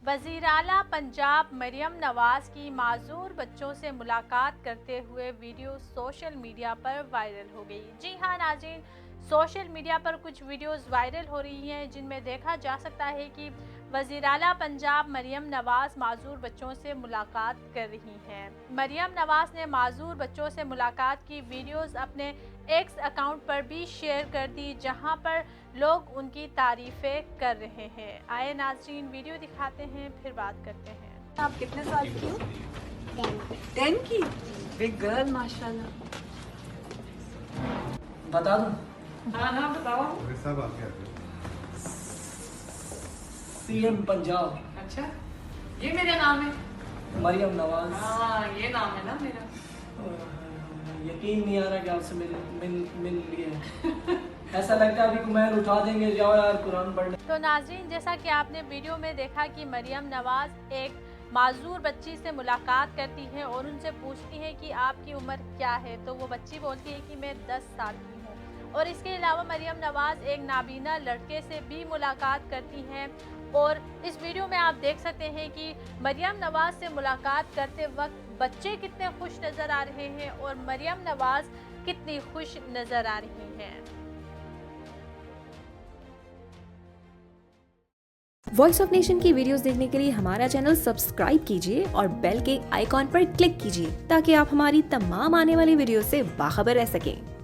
वज़ीर आला पंजाब मरियम नवाज की माजूर बच्चों से मुलाकात करते हुए वीडियो सोशल मीडिया पर वायरल हो गई। जी हां नाज़रीन, सोशल मीडिया पर कुछ वीडियोस वायरल हो रही हैं जिनमें देखा जा सकता है कि वज़ीर आला पंजाब मरियम नवाज माजूर बच्चों से मुलाकात कर रही हैं। मरियम नवाज ने माजूर बच्चों से मुलाकात की वीडियोस अपने एक्स अकाउंट पर भी शेयर कर दी, जहां पर लोग उनकी तारीफें कर रहे हैं। आए नाज़रीन, वीडियो दिखाते हैं, फिर बात करते हैं। आप कितने साल की हो? 10 की? बिग गर्ल माशाल्लाह। बता दूं? हाँ बताओ। सब आप क्या सीएम पंजाब अच्छा, ये मेरा नाम है। मरियम नवाज। हाँ, ये नाम है ना मेरा। यकीन नहीं आ रहा कि आपसे मिल लिए। ऐसा लगता है अभी कुमैर उठा देंगे, जाओ यार कुरान पढ़ने। तो नाज़रीन, जैसा कि आपने वीडियो में देखा कि मरियम नवाज एक माजूर बच्ची से मुलाकात करती है और उनसे पूछती है कि आपकी उम्र क्या है, तो वो बच्ची बोलती है कि मैं 10 साल की हूँ। और इसके अलावा मरियम नवाज एक नाबीना लड़के से भी मुलाकात करती हैं और इस वीडियो में आप देख सकते हैं कि मरियम नवाज से मुलाकात करते वक्त बच्चे कितने खुश नज़र आ रहे हैं और मरियम नवाज कितनी खुश नज़र आ रही हैं। वॉइस ऑफ नेशन की वीडियोस देखने के लिए हमारा चैनल सब्सक्राइब कीजिए और बेल के आइकॉन पर क्लिक कीजिए ताकि आप हमारी तमाम आने वाली वीडियो से बाखबर रह सकें।